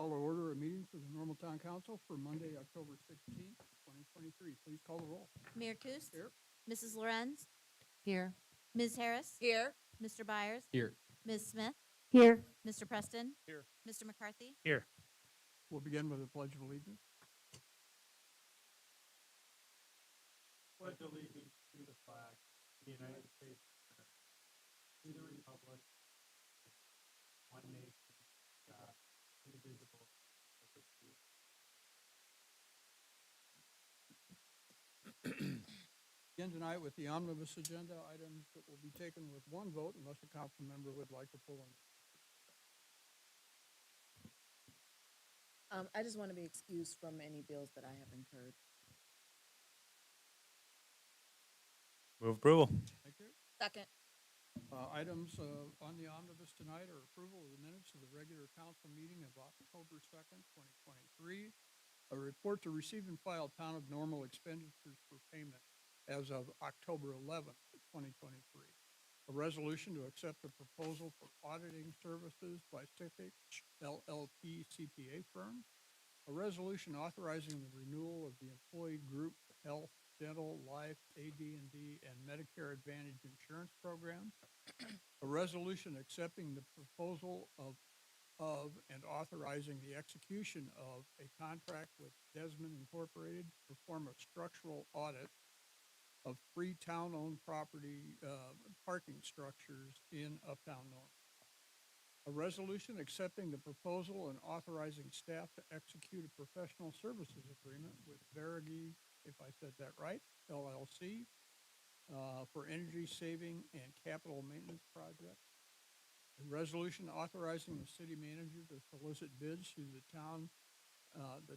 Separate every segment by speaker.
Speaker 1: call to order a meeting for the Normal Town Council for Monday, October 16th, 2023. Please call the roll.
Speaker 2: Mayor Kus?
Speaker 1: Here.
Speaker 2: Mrs. Lorenz?
Speaker 3: Here.
Speaker 2: Ms. Harris?
Speaker 3: Here.
Speaker 2: Mr. Byers?
Speaker 4: Here.
Speaker 2: Ms. Smith?
Speaker 3: Here.
Speaker 2: Mr. Preston?
Speaker 4: Here.
Speaker 2: Mr. McCarthy?
Speaker 4: Here.
Speaker 1: We'll begin with the Pledge of Allegiance.
Speaker 5: Pledge allegiance to the flag of the United States of America, to the republic, one nation, God, indivisible, with liberty.
Speaker 1: Begin tonight with the omnibus agenda items that will be taken with one vote unless a council member would like to pull them.
Speaker 3: I just want to be excused from any bills that I have incurred.
Speaker 4: Move approval.
Speaker 1: Thank you.
Speaker 3: Second.
Speaker 1: Items on the omnibus tonight are approval of the minutes of the regular council meeting of October 2nd, 2023. A report to receive and file Town of Normal expenditures for payment as of October 11th, 2023. A resolution to accept the proposal for auditing services by Stiffich LLP CPA firm. A resolution authorizing the renewal of the employee group health, dental, life, AD&D, and Medicare Advantage insurance programs. A resolution accepting the proposal of and authorizing the execution of a contract with Desmond Incorporated to perform a structural audit of 3 town-owned property parking structures in Uptown North. A resolution accepting the proposal and authorizing staff to execute a professional services agreement with Verigi, if I said that right, LLC, for energy saving and capital maintenance projects. A resolution authorizing the city manager to solicit bids through the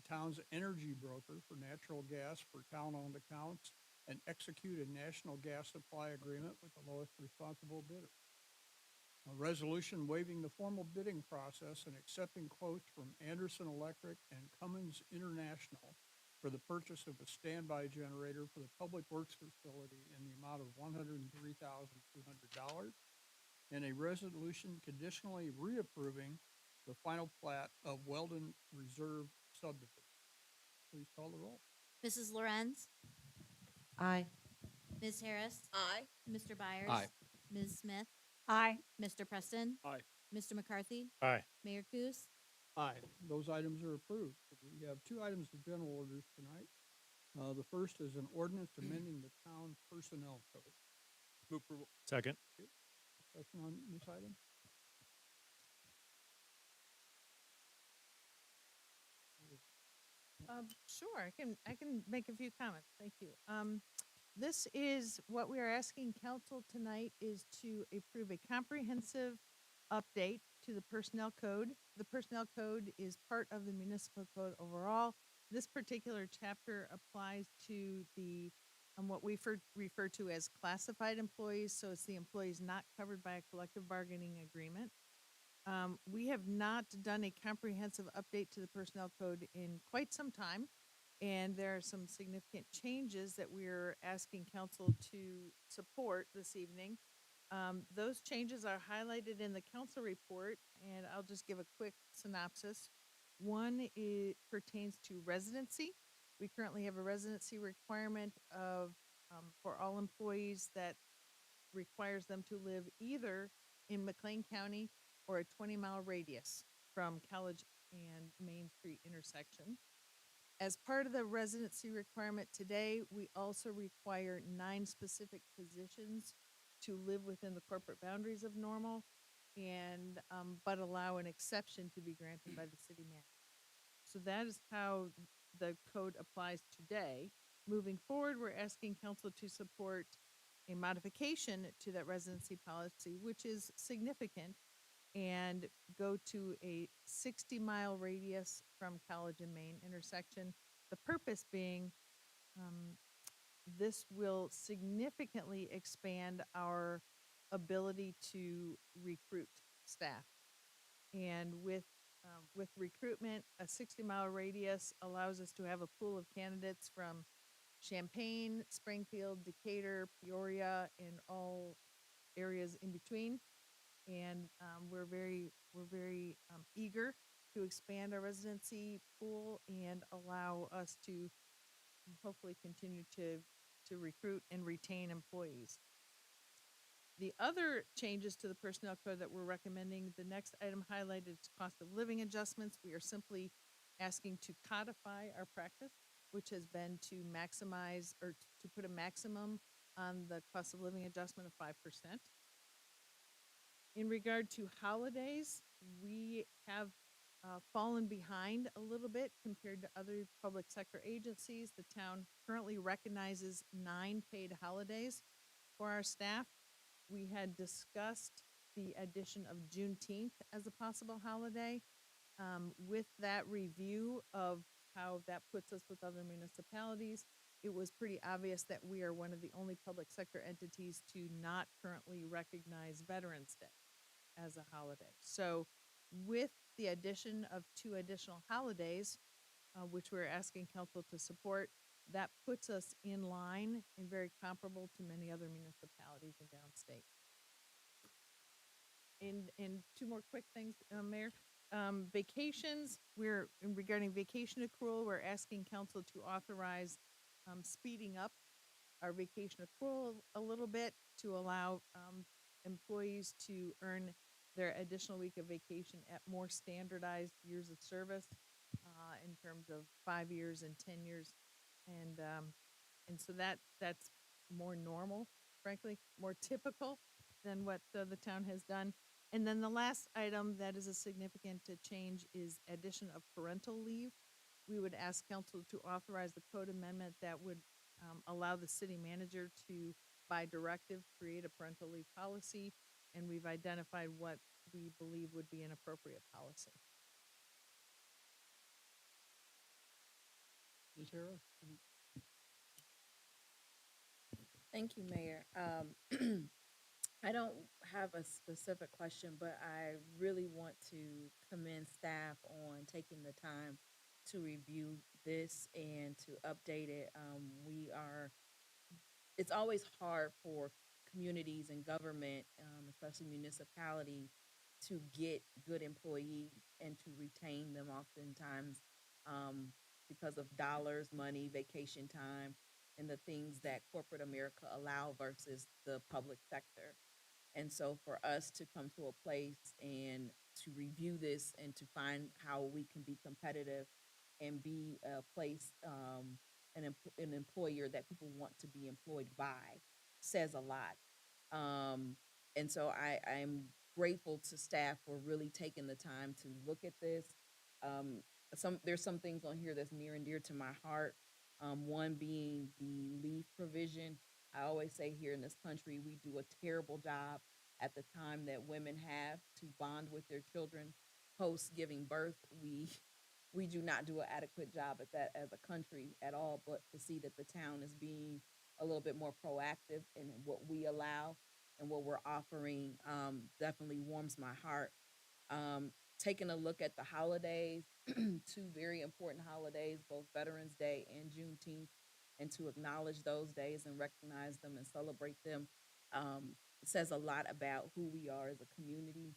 Speaker 1: town's energy broker for natural gas for town-owned accounts and execute a national gas supply agreement with the lowest responsible bidder. A resolution waiving the formal bidding process and accepting quotes from Anderson Electric and Cummins International for the purchase of a standby generator for the Public Works facility in the amount of $103,200. And a resolution conditionally reapproving the final plat of Weldon Reserve subdivision. Please call the roll.
Speaker 2: Mrs. Lorenz?
Speaker 3: Aye.
Speaker 2: Ms. Harris?
Speaker 3: Aye.
Speaker 2: Mr. Byers?
Speaker 4: Aye.
Speaker 2: Ms. Smith?
Speaker 3: Aye.
Speaker 2: Mr. Preston?
Speaker 4: Aye.
Speaker 2: Mr. McCarthy?
Speaker 4: Aye.
Speaker 2: Mayor Kus?
Speaker 1: Aye. Those items are approved. We have 2 items of general orders tonight. The first is an ordinance amending the town personnel code.
Speaker 4: Move approval. Second.
Speaker 1: Question on this item?
Speaker 6: Sure, I can make a few comments. Thank you. This is what we are asking council tonight is to approve a comprehensive update to the personnel code. The personnel code is part of the municipal code overall. This particular chapter applies to the what we refer to as classified employees. So it's the employees not covered by a collective bargaining agreement. We have not done a comprehensive update to the personnel code in quite some time, and there are some significant changes that we're asking council to support this evening. Those changes are highlighted in the council report, and I'll just give a quick synopsis. One pertains to residency. We currently have a residency requirement of for all employees that requires them to live either in McLean County or a 20-mile radius from College and Main Street intersection. As part of the residency requirement today, we also require 9 specific positions to live within the corporate boundaries of Normal, and but allow an exception to be granted by the city manager. So that is how the code applies today. Moving forward, we're asking council to support a modification to that residency policy, which is significant, and go to a 60-mile radius from College and Main intersection. The purpose being, this will significantly expand our ability to recruit staff. And with recruitment, a 60-mile radius allows us to have a pool of candidates from Champaign, Springfield, Decatur, Peoria, and all areas in between. And we're very eager to expand our residency pool and allow us to hopefully continue to recruit and retain employees. The other changes to the personnel code that we're recommending, the next item highlighted is cost of living adjustments. We are simply asking to codify our practice, which has been to maximize or to put a maximum on the cost of living adjustment of 5%. In regard to holidays, we have fallen behind a little bit compared to other public sector agencies. The town currently recognizes 9 paid holidays for our staff. We had discussed the addition of Juneteenth as a possible holiday. With that review of how that puts us with other municipalities, it was pretty obvious that we are one of the only public sector entities to not currently recognize Veterans Day as a holiday. So with the addition of 2 additional holidays, which we're asking council to support, that puts us in line and very comparable to many other municipalities in downstate. And 2 more quick things, Mayor. Vacations, regarding vacation accrual, we're asking council to authorize speeding up our vacation accrual a little bit to allow employees to earn their additional week of vacation at more standardized years of service in terms of 5 years and 10 years. And so that's more normal, frankly, more typical than what the town has done. And then the last item that is a significant change is addition of parental leave. We would ask council to authorize the code amendment that would allow the city manager to, by directive, create a parental leave policy, and we've identified what we believe would be an appropriate policy.
Speaker 1: Ms. Harris?
Speaker 3: Thank you, Mayor. I don't have a specific question, but I really want to commend staff on taking the time to review this and to update it. It's always hard for communities and government, especially municipalities, to get good employees and to retain them oftentimes because of dollars, money, vacation time, and the things that corporate America allow versus the public sector. And so for us to come to a place and to review this and to find how we can be competitive and be a place, an employer that people want to be employed by says a lot. And so I'm grateful to staff for really taking the time to look at this. There's some things on here that's near and dear to my heart. One being the leave provision. I always say here in this country, we do a terrible job at the time that women have to bond with their children post giving birth. We do not do an adequate job at that as a country at all, but to see that the town is being a little bit more proactive in what we allow and what we're offering definitely warms my heart. Taking a look at the holidays, 2 very important holidays, both Veterans Day and Juneteenth, and to acknowledge those days and recognize them and celebrate them says a lot about who we are as a community.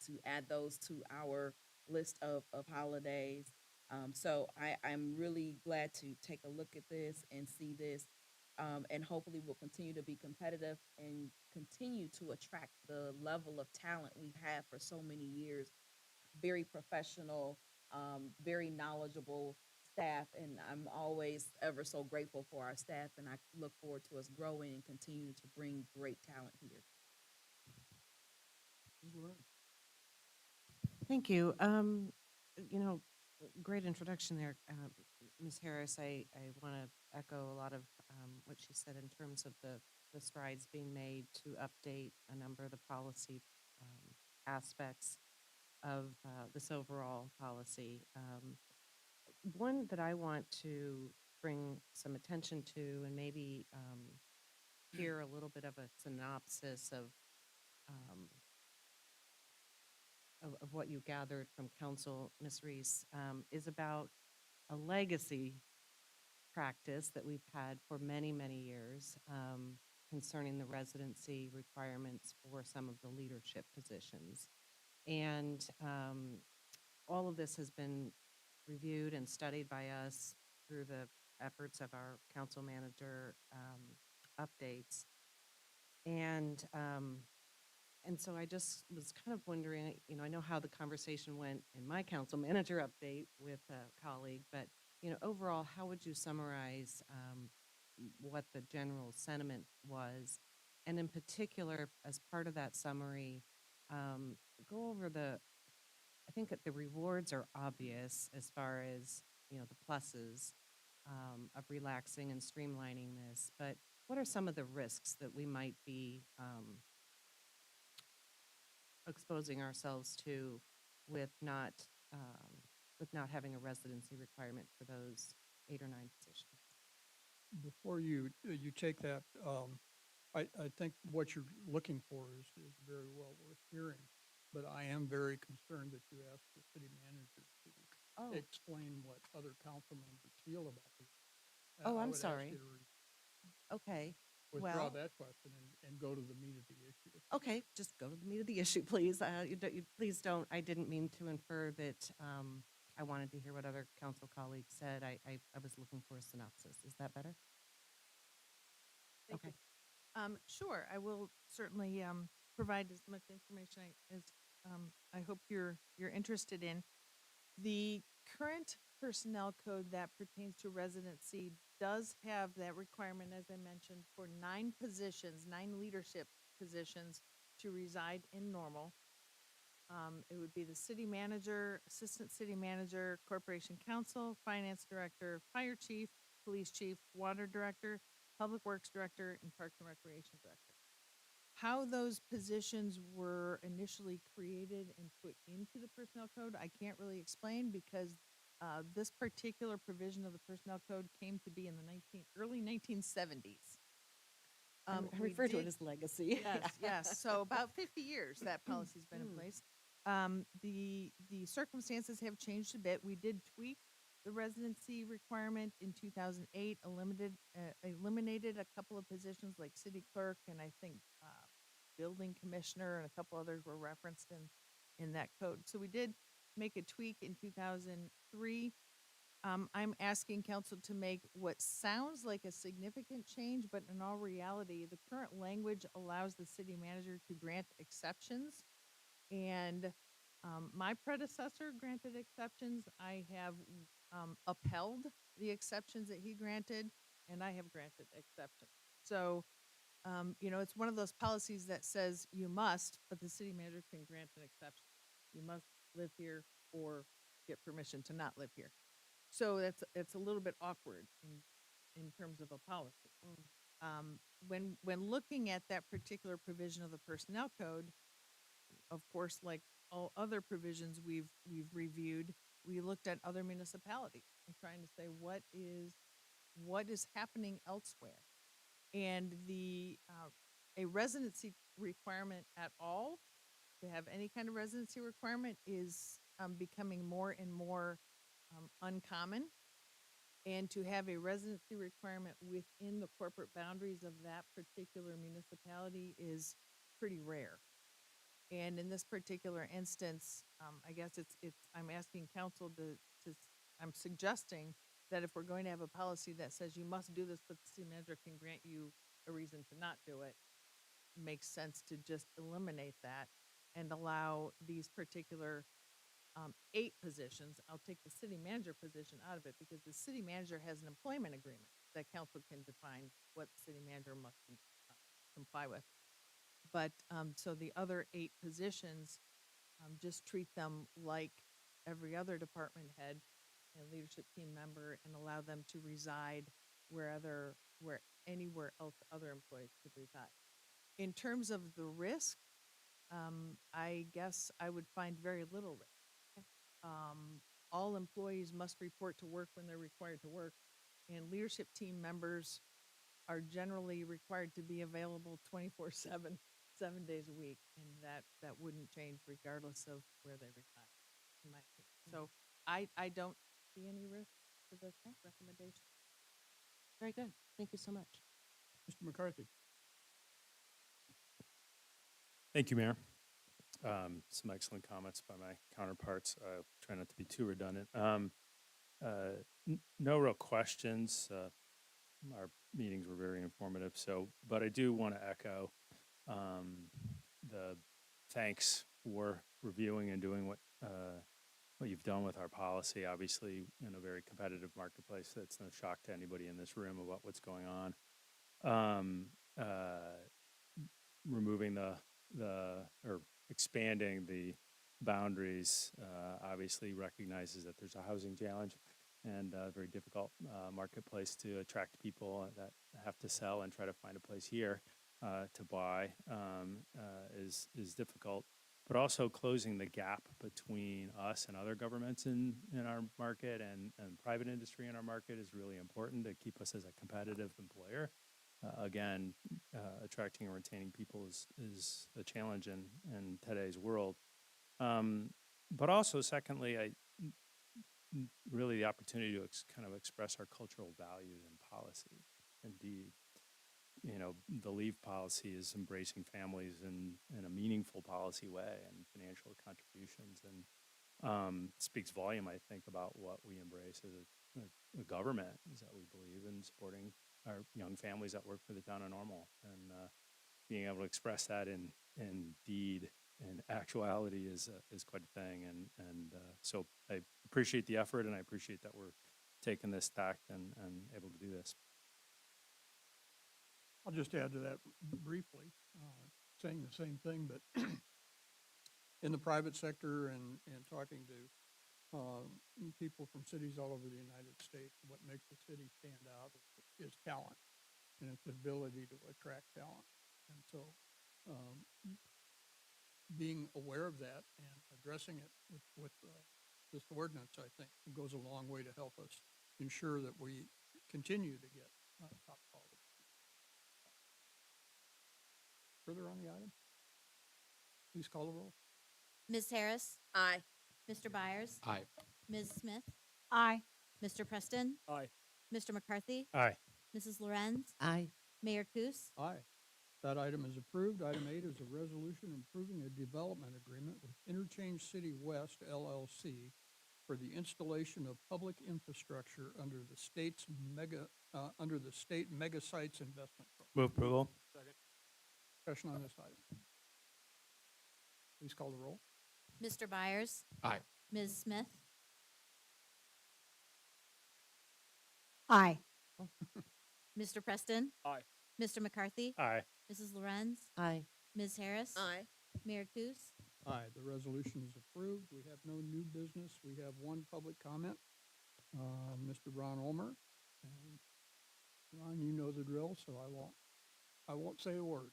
Speaker 3: To add those to our list of holidays. So I'm really glad to take a look at this and see this. And hopefully we'll continue to be competitive and continue to attract the level of talent we've had for so many years. Very professional, very knowledgeable staff, and I'm always ever so grateful for our staff, and I look forward to us growing and continue to bring great talent here.
Speaker 1: Ms. Loren?
Speaker 3: Thank you. Great introduction there, Ms. Harris. I want to echo a lot of what she said in terms of the strides being made to update a number of the policy aspects of this overall policy. One that I want to bring some attention to and maybe hear a little bit of a synopsis of what you gathered from council, Ms. Reese, is about a legacy practice that we've had for many, many years concerning the residency requirements for some of the leadership positions. And all of
Speaker 7: this has been reviewed and studied by us through the efforts of our council manager updates. And so I just was kind of wondering, I know how the conversation went in my council manager update with a colleague, but, overall, how would you summarize what the general sentiment was? And in particular, as part of that summary, go over I think that the rewards are obvious as far as, the pluses of relaxing and streamlining this, but what are some of the risks that we might be exposing ourselves to with not having a residency requirement for those 8 or 9 positions?
Speaker 1: Before you take that, I think what you're looking for is very well worth hearing, but I am very concerned that you asked the city manager
Speaker 7: Oh,
Speaker 1: to explain what other council members feel about this.
Speaker 7: Oh,
Speaker 1: I
Speaker 7: I'm
Speaker 1: would ask
Speaker 7: sorry.
Speaker 1: you to
Speaker 7: okay.
Speaker 1: withdraw
Speaker 7: Well,
Speaker 1: that question and go to the meat of the issue.
Speaker 7: okay, just go to the meat of the issue, please. Please don't, I didn't mean to infer that I wanted to hear what other council colleagues said. I was looking for a synopsis. Is that better?
Speaker 6: Thank you.
Speaker 7: Okay.
Speaker 6: Sure, I will certainly provide as much information as I hope you're interested in. The current personnel code that pertains to residency does have that requirement, as I mentioned, for 9 positions, 9 leadership positions to reside in Normal. It would be the city manager, assistant city manager, corporation counsel, finance director, fire chief, police chief, water director, public works director, and parks and recreation director. How those positions were initially created and put into the personnel code, I can't really explain because this particular provision of the personnel code came to be in the early 1970s.
Speaker 7: I
Speaker 6: We
Speaker 7: refer to it
Speaker 6: did-
Speaker 7: as legacy.
Speaker 6: Yes, yes. So about 50 years that policy's been in place. The circumstances have changed a bit. We did tweak the residency requirement in 2008, eliminated a couple of positions like city clerk and I think building commissioner and a couple others were referenced in that code. So we did make a tweak in 2003. I'm asking council to make what sounds like a significant change, but in all reality, the current language allows the city manager to grant exceptions. And my predecessor granted exceptions. I have upheld the exceptions that he granted, and I have granted exceptions. So, it's one of those policies that says you must, but the city manager can grant an exception. You must live here or get permission to not live here. So it's a little bit awkward in terms of a policy. When looking at that particular provision of the personnel code, of course, like all other provisions we've reviewed, we looked at other municipalities and trying to say what is happening elsewhere, and a residency requirement at all, to have any kind of residency requirement, is becoming more and more uncommon. And to have a residency requirement within the corporate boundaries of that particular municipality is pretty rare. And in this particular instance, I guess I'm asking council I'm suggesting that if we're going to have a policy that says you must do this, but the city manager can grant you a reason to not do it, makes sense to just eliminate that and allow these particular 8 positions. I'll take the city manager position out of it because the city manager has an employment agreement that council can define what the city manager must comply with. But so the other 8 positions, just treat them like every other department head and leadership team member and allow them to reside where anywhere else other employees could reside. In terms of the risk, I guess I would find very little risk. All employees must report to work when they're required to work, and leadership team members are generally required to be available 24/7, 7 days a week, and that wouldn't change regardless of where they reside, in my opinion. So I don't see any risk to this recommendation.
Speaker 7: Very good. Thank you so much.
Speaker 1: Mr. McCarthy?
Speaker 4: Thank you, Mayor. Some excellent comments by my counterparts. Try not to be too redundant. No real questions. Our meetings were very informative. So, but I do want to echo the thanks for reviewing and doing what you've done with our policy. Obviously, in a very competitive marketplace, that's no shock to anybody in this room about what's going on. Removing or expanding the boundaries obviously recognizes that there's a housing challenge and a very difficult marketplace to attract people that have to sell and try to find a place here to buy is difficult. But also closing the gap between us and other governments in our market and private industry in our market is really important to keep us as a competitive employer. Again, attracting and retaining people is a challenge in today's world. But also, secondly, really the opportunity to kind of express our cultural values and policy. Indeed, the leave policy is embracing families in a meaningful policy way and financial contributions, and speaks volume, I think, about what we embrace as a government, is that we believe in supporting our young families that work for the town of Normal, and being able to express that in deed and actuality is quite a thing, and so I appreciate the effort, and I appreciate that we're taking this tact and able to do this.
Speaker 1: I'll just add to that briefly, saying the same thing, but in the private sector and talking to people from cities all over the United States, what makes the city stand out is talent and its ability to attract talent. And so being aware of that and addressing it with this ordinance, I think, goes a long way to help us ensure that we continue to get top quality. Further on the item? Please call the roll.
Speaker 2: Ms. Harris,
Speaker 3: Aye.
Speaker 2: Mr. Byers,
Speaker 4: Aye.
Speaker 2: Ms. Smith,
Speaker 6: Aye.
Speaker 2: Mr. Preston,
Speaker 4: Aye.
Speaker 2: Mr. McCarthy,
Speaker 4: Aye.
Speaker 2: Mrs. Lorenz,
Speaker 7: Aye.
Speaker 2: Mayor Kus.
Speaker 1: Aye. That item is approved. Item 8 is a resolution approving a development agreement with Interchange City West LLC for the installation of public infrastructure under the state mega sites investment program.
Speaker 4: Move approval.
Speaker 1: Discussion on this item. Please call the roll.
Speaker 2: Mr. Byers,
Speaker 4: Aye.
Speaker 2: Ms. Smith,
Speaker 6: Aye.
Speaker 2: Mr. Preston.
Speaker 4: Aye.
Speaker 2: Mr. McCarthy,
Speaker 4: Aye.
Speaker 2: Mrs. Lorenz,
Speaker 7: Aye.
Speaker 2: Ms. Harris.
Speaker 3: Aye.
Speaker 2: Mayor Kus.
Speaker 1: Aye, the resolution is approved. We have no new business. We have one public comment. Mr. Ron Ulmer. And Ron, you know the drill, so I won't say a word.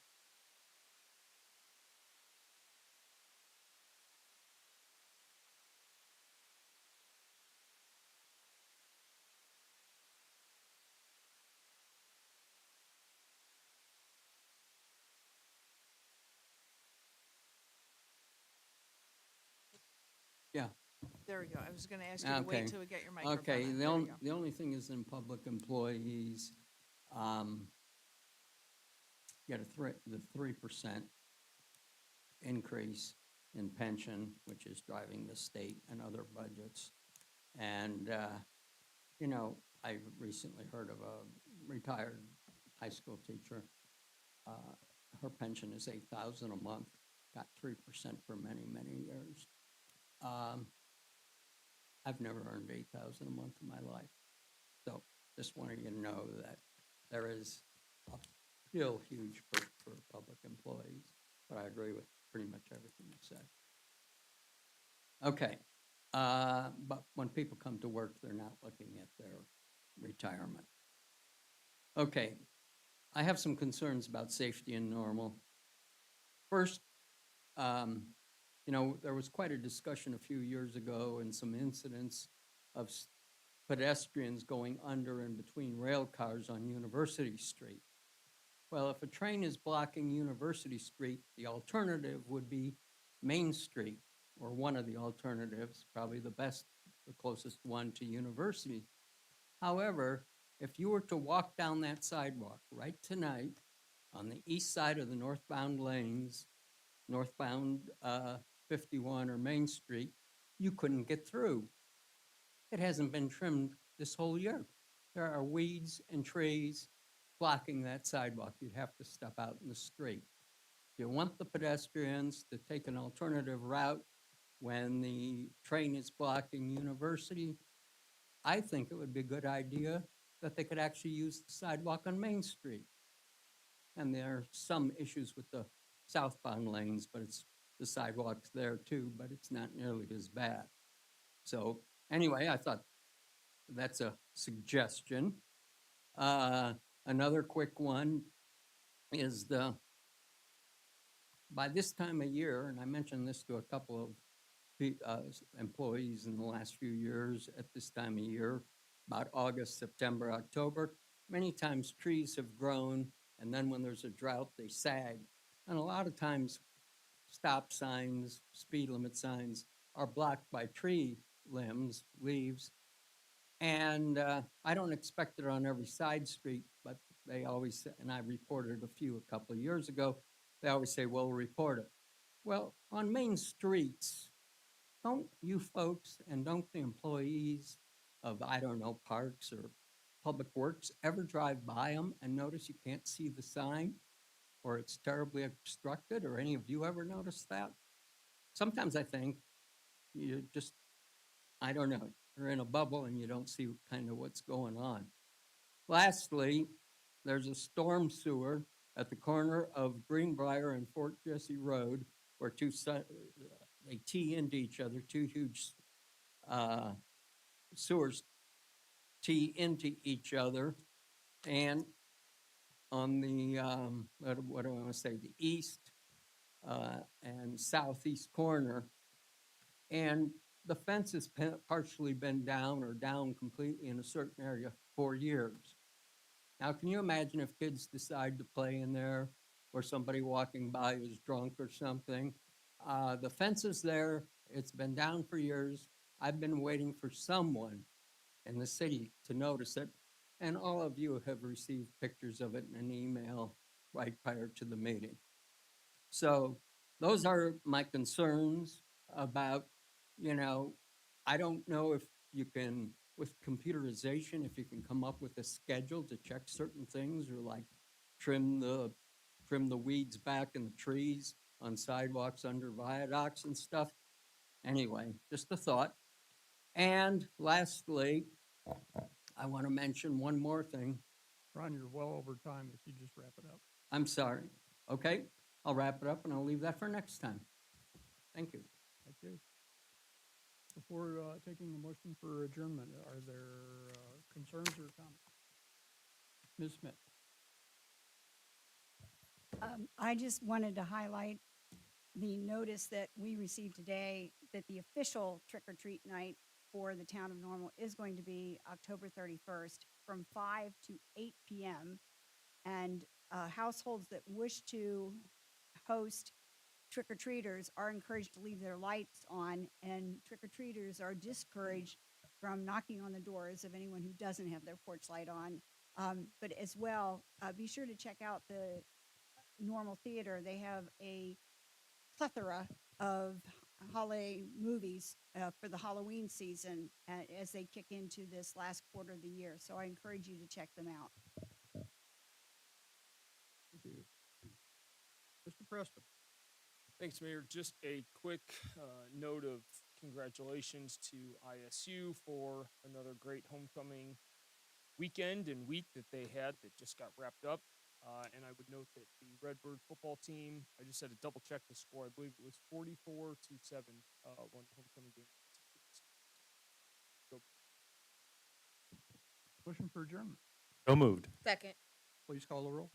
Speaker 8: Yeah,
Speaker 6: There we go. I was going to ask you to
Speaker 8: Okay.
Speaker 6: wait till we get your microphone.
Speaker 8: okay,
Speaker 6: on.
Speaker 8: the
Speaker 6: There we
Speaker 8: only,
Speaker 6: go.
Speaker 8: the only thing is in public employees, get the 3% increase in pension, which is driving the state and other budgets. And, I recently heard of a retired high school teacher. Her pension is $8,000 a month, got 3% for many, many years. I've never earned $8,000 a month in my life. So just wanted you to know that there is a still huge perk for public employees, but I agree with pretty much everything you said. Okay, but when people come to work, they're not looking at their retirement. Okay, I have some concerns about safety in Normal. First, there was quite a discussion a few years ago and some incidents of pedestrians going under and between rail cars on University Street. Well, if a train is blocking University Street, the alternative would be Main Street, or one of the alternatives, probably the closest one to University. However, if you were to walk down that sidewalk right tonight on the east side of the northbound lanes, northbound 51 or Main Street, you couldn't get through. It hasn't been trimmed this whole year. There are weeds and trees blocking that sidewalk. You'd have to step out in the street. If you want the pedestrians to take an alternative route when the train is blocking University, I think it would be a good idea that they could actually use the sidewalk on Main Street. And there are some issues with the southbound lanes, but the sidewalk's there too, but it's not nearly as bad. So anyway, I thought that's a suggestion. Another quick one is by this time of year, and I mentioned this to a couple of employees in the last few years at this time of year, about August, September, October, many times trees have grown, and then when there's a drought, they sag. And a lot of times, stop signs, speed limit signs are blocked by tree limbs, leaves. And I don't expect it on every side street, but they always say, and I reported a couple of years ago, they always say, we'll report it. Well, on main streets, don't you folks and don't the employees of, I don't know, parks or public works ever drive by them and notice you can't see the sign or it's terribly obstructed, or any of you ever notice that? Sometimes I think you just, I don't know, you're in a bubble and you don't see kind of what's going on. Lastly, there's a storm sewer at the corner of Greenbrier and Fort Jesse Road where they tee into each other, two huge sewers tee into each other. And on the, what do I want to say, the east and southeast corner. And the fence has partially been down or down completely in a certain area for years. Now, can you imagine if kids decide to play in there or somebody walking by who's drunk or something? The fence is there. It's been down for years. I've been waiting for someone in the city to notice it. And all of you have received pictures of it in an email right prior to the meeting. So those are my concerns about, I don't know if you can, with computerization, if you can come up with a schedule to check certain things or like trim the weeds back in the trees on sidewalks under viaducts and stuff. Anyway, just a thought. And lastly, I want to mention one more thing.
Speaker 1: Ron, you're well over time if you just wrap it up.
Speaker 8: I'm sorry. Okay, I'll wrap it up and I'll leave that for next time. Thank you.
Speaker 1: Thank you. Before taking a motion for adjournment, are there concerns or comments? Ms. Smith?
Speaker 9: I just wanted to highlight the notice that we received today that the official trick-or-treat night for the town of Normal is going to be October 31st from 5 to 8 p.m. And households that wish to host trick-or-treaters are encouraged to leave their lights on, and trick-or-treaters are discouraged from knocking on the doors of anyone who doesn't have their porch light on. But as well, be sure to check out the Normal Theater. They have a plethora of holiday movies for the Halloween season as they kick into this last quarter of the year. So I encourage you to check them out.
Speaker 1: Thank you. Mr. Preston?
Speaker 10: Thanks, Mayor. Just a quick note of congratulations to ISU for another great homecoming weekend and week that they had that just got wrapped up. And I would note that the Redbird football team, I just had to double check the score. I believe it was 44-7 won the homecoming game. So,
Speaker 1: Motion for adjournment.
Speaker 4: So moved.
Speaker 3: Second.
Speaker 1: Please call the roll.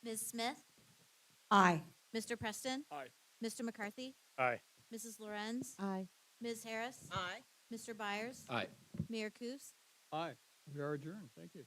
Speaker 2: Ms. Smith?
Speaker 9: Aye.
Speaker 2: Mr. Preston?
Speaker 10: Aye.
Speaker 2: Mr. McCarthy?
Speaker 4: Aye.
Speaker 2: Mrs. Lorenz?
Speaker 6: Aye.
Speaker 2: Ms. Harris?
Speaker 3: Aye.
Speaker 2: Mr. Byers?
Speaker 10: Aye.
Speaker 2: Mayor Kus?
Speaker 1: Aye. We are adjourned. Thank you.